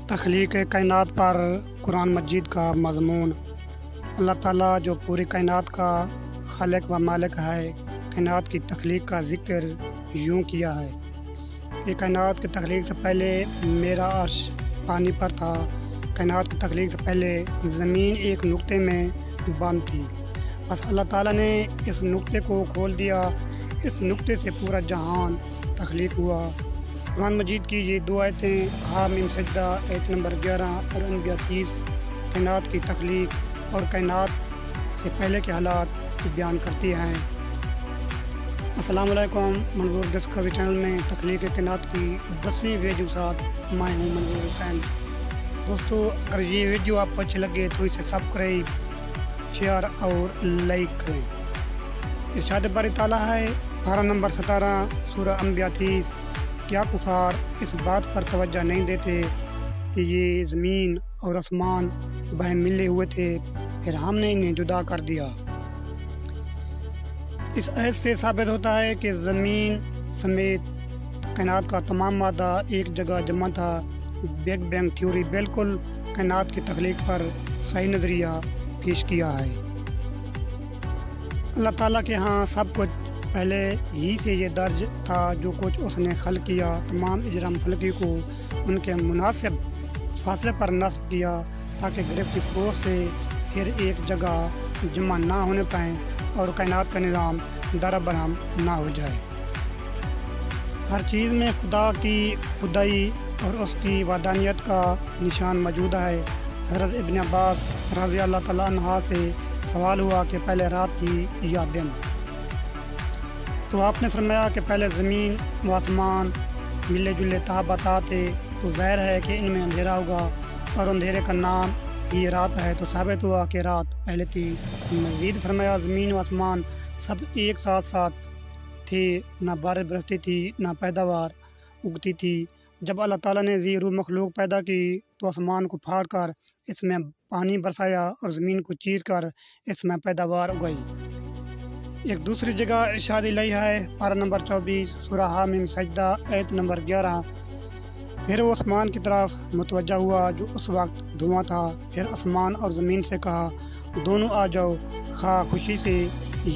تخلیق کائنات پر قرآن مجید کا مضمون۔ اللہ تعالیٰ جو پوری کائنات کا خالق و مالک ہے، کائنات کی تخلیق کا ذکر یوں کیا ہے کہ کائنات کی تخلیق سے پہلے میرا عرش پانی پر تھا، کائنات کی تخلیق سے پہلے زمین ایک نقطے میں بند تھی، بس اللہ تعالیٰ نے اس نقطے کو کھول دیا، اس نقطے سے پورا جہان تخلیق ہوا۔ قرآن مجید کی یہ دو آیتیں حامیم سجدہ آیت نمبر 11 اور انبیاء 30 کائنات کی تخلیق اور کائنات سے پہلے کے حالات بیان کرتی ہیں۔ السلام علیکم، منظور ڈسکوری چینل میں تخلیق کائنات کی 10ویں ویڈیو ساتھ میں ہوں منظور حسین۔ دوستو، اگر یہ ویڈیو آپ کو اچھی لگے تو اسے سبسکرائب، شیئر اور لائک کریں۔ ارشاد باری تعالیٰ ہے، پارہ نمبر 17 سورہ انبیاء 30، کیا کفار اس بات پر توجہ نہیں دیتے کہ یہ زمین اور آسمان بہم ملے ہوئے تھے، پھر ہم نے انہیں جدا کر دیا۔ اس آیت سے ثابت ہوتا ہے کہ زمین سمیت کائنات کا تمام مادہ ایک جگہ جمع تھا۔ بگ بینگ تھیوری بالکل کائنات کی تخلیق پر صحیح نظریہ پیش کیا ہے۔ اللہ تعالیٰ کے ہاں سب کچھ پہلے ہی سے یہ درج تھا، جو کچھ اس نے خلق کیا تمام اجرام فلکی کو ان کے مناسب فاصلے پر نصب کیا تاکہ گریویٹی فورس سے پھر ایک جگہ جمع نہ ہونے پائیں اور کائنات کا نظام در برہم نہ ہو جائے۔ ہر چیز میں خدا کی خدائی اور اس کی وحدانیت کا نشان موجود ہے۔ حضرت ابن عباس رضی اللہ تعالیٰ عنہ سے سوال ہوا کہ پہلے رات تھی یا دن، تو آپ نے فرمایا کہ پہلے زمین و آسمان ملے جلے تابعات تھے، تو ظاہر ہے کہ ان میں اندھیرا ہوگا اور اندھیرے کا نام ہی رات ہے، تو ثابت ہوا کہ رات پہلے تھی۔ مزید فرمایا زمین و آسمان سب ایک ساتھ تھے، نہ بارش برستی تھی نہ پیداوار اگتی تھی۔ جب اللہ تعالیٰ نے ذی روح مخلوق پیدا کی تو آسمان کو پھاڑ کر اس میں پانی برسایا اور زمین کو چیر کر اس میں پیداوار اگائی۔ ایک دوسری جگہ ارشاد الہی ہے، پارہ نمبر 24 سورہ حامیم سجدہ آیت نمبر 11، پھر وہ آسمان کی طرف متوجہ ہوا جو اس وقت دھواں تھا، پھر آسمان اور زمین سے کہا دونوں آ جاؤ، خواہ خوشی سے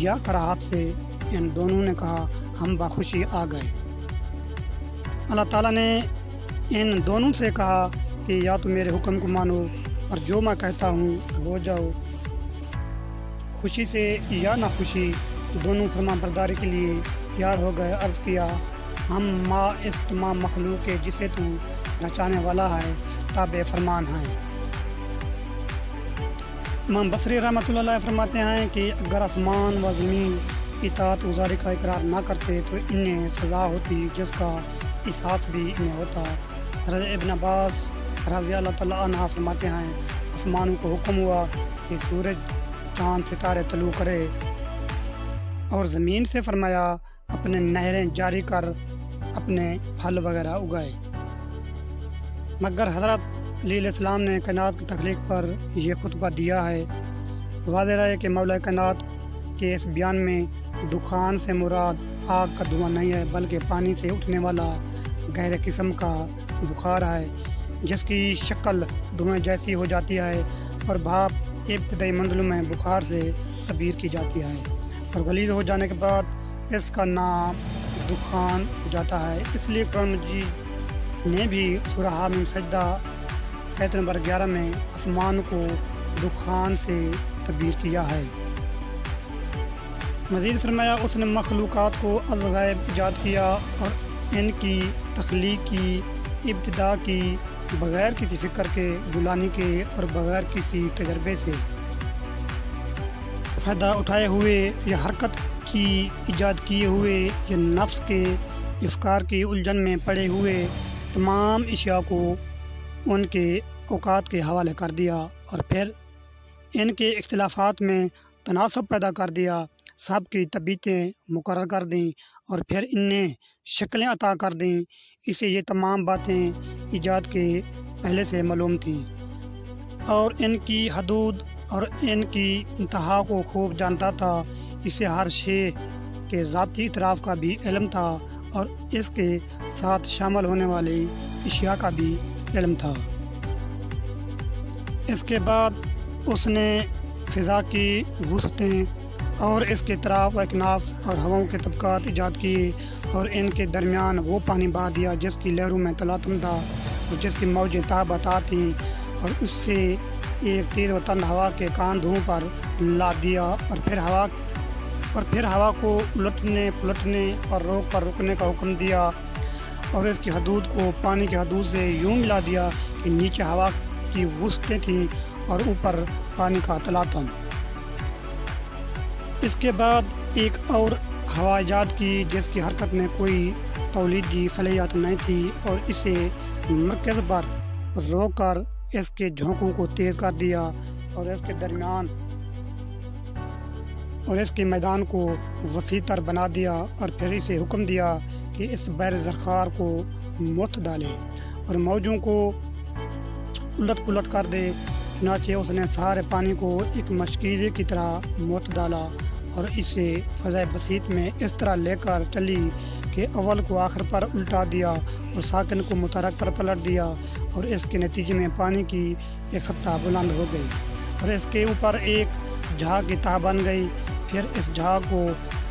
یا کراہت سے۔ ان دونوں نے کہا ہم بخوشی آ گئے۔ اللہ تعالیٰ نے ان دونوں سے کہا کہ یا تو میرے حکم کو مانو اور جو میں کہتا ہوں ہو جاؤ، خوشی سے یا نہ خوشی دونوں فرما برداری کے لیے تیار ہو گئے۔ عرض کیا ہم ماں اس تمام مخلوق کے جسے تو رچانے والا ہے تابع فرمان ہیں۔ امام بصری رحمۃ اللہ علیہ فرماتے ہیں کہ اگر آسمان و زمین اطاعت گزاری کا اقرار نہ کرتے تو انہیں سزا ہوتی جس کا احساس بھی انہیں ہوتا۔ حضرت ابن عباس رضی اللہ تعالیٰ عنہ فرماتے ہیں آسمانوں کو حکم ہوا کہ سورج چاند ستارے طلوع کرے، اور زمین سے فرمایا اپنے نہریں جاری کر اپنے پھل وغیرہ اگائے۔ مگر حضرت علیہ السلام نے کائنات کی تخلیق پر یہ خطبہ دیا ہے۔ واضح رہے کہ مولا کائنات کے اس بیان میں دخان سے مراد آگ کا دھواں نہیں ہے، بلکہ پانی سے اٹھنے والا گہرے قسم کا بخار ہے جس کی شکل دھویں جیسی ہو جاتی ہے اور بھاپ ابتدائی منزلوں میں بخار سے تعبیر کی جاتی ہے اور غلیظ ہو جانے کے بعد اس کا نام دخان ہو جاتا ہے۔ اس لیے قرآن مجید نے بھی سورہ حامیم سجدہ آیت نمبر 11 میں آسمان کو دخان سے تعبیر کیا ہے۔ مزید فرمایا اس نے مخلوقات کو از غیب ایجاد کیا اور ان کی تخلیق کی ابتدا کی بغیر کسی فکر کے، بلانی کے اور بغیر کسی تجربے سے فائدہ اٹھائے ہوئے یا حرکت کی ایجاد کیے ہوئے یا نفس کے افکار کی الجھن میں پڑے ہوئے تمام اشیاء کو ان کے اوقات کے حوالے کر دیا اور پھر ان کے اختلافات میں تناسب پیدا کر دیا، سب کی طبیعتیں مقرر کر دیں اور پھر انہیں شکلیں عطا کر دیں۔ اسے یہ تمام باتیں ایجاد کے پہلے سے معلوم تھیں اور ان کی حدود اور ان کی انتہا کو خوب جانتا تھا۔ اسے ہر شے کے ذاتی اطراف کا بھی علم تھا اور اس کے ساتھ شامل ہونے والی اشیاء کا بھی علم تھا۔ اس کے بعد اس نے فضا کی وسعتیں اور اس کے اطراف و اکناف اور ہواؤں کے طبقات ایجاد کیے اور ان کے درمیان وہ پانی بہا دیا جس کی لہروں میں تلاطم تھا اور جس کی موجیں تابعتا تھیں، اور اس سے ایک تیز و تند ہوا کے کاندھوں پر لاد دیا اور پھر ہوا کو الٹنے پلٹنے اور روک پر رکنے کا حکم دیا اور اس کی حدود کو پانی کی حدود سے یوں ملا دیا کہ نیچے ہوا کی وسعتیں تھیں اور اوپر پانی کا تلاطم۔ اس کے بعد ایک اور ہوا ایجاد کی جس کی حرکت میں کوئی تولیدی صلاحیت نہیں تھی اور اسے مرکز پر روک کر اس کے جھونکوں کو تیز کر دیا اور اس کے میدان کو وسیع تر بنا دیا اور پھر اسے حکم دیا کہ اس بحر زرخار کو مت ڈالے اور موجوں کو الٹ پلٹ کر دے۔ چنانچہ اس نے سارے پانی کو ایک مشکیزے کی طرح مت ڈالا اور اسے فضائے بسیط میں اس طرح لے کر چلی کہ اول کو آخر پر الٹا دیا اور ساکن کو متحرک پر پلٹ دیا اور اس کے نتیجے میں پانی کی ایک سطح بلند ہو گئی اور اس کے اوپر ایک جھاگ کی تہ بن گئی۔ پھر اس جھاگ کو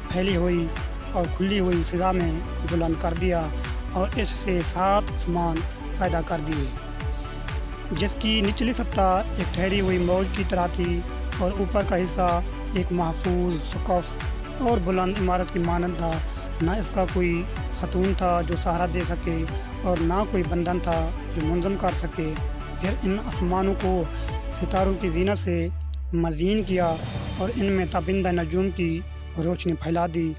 پھیلی ہوئی اور کھلی ہوئی فضا میں بلند کر دیا اور اس سے 7 آسمان پیدا کر دیے جس کی نچلی سطح ایک ٹھہری ہوئی موج کی طرح تھی اور اوپر کا حصہ ایک محفوظ سقف اور بلند عمارت کی مانند تھا۔ نہ اس کا کوئی ستون تھا جو سہارا دے سکے اور نہ کوئی بندھن تھا جو منظم کر سکے۔ پھر ان آسمانوں کو ستاروں کی زینت سے مزین کیا اور ان میں تابندہ نجوم کی روشنی پھیلا دی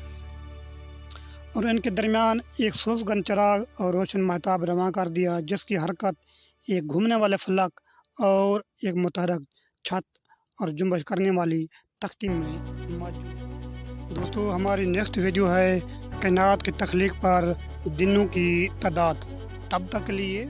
اور ان کے درمیان ایک صوفگن چراغ اور روشن مہتاب رواں کر دیا جس کی حرکت ایک گھومنے والے فلک اور ایک متحرک چھت اور جنبش کرنے والی تختی میں موجود۔ دوستو، ہماری نیکسٹ ویڈیو ہے کائنات کی تخلیق پر دنوں کی تعداد۔ تب تک کے لیے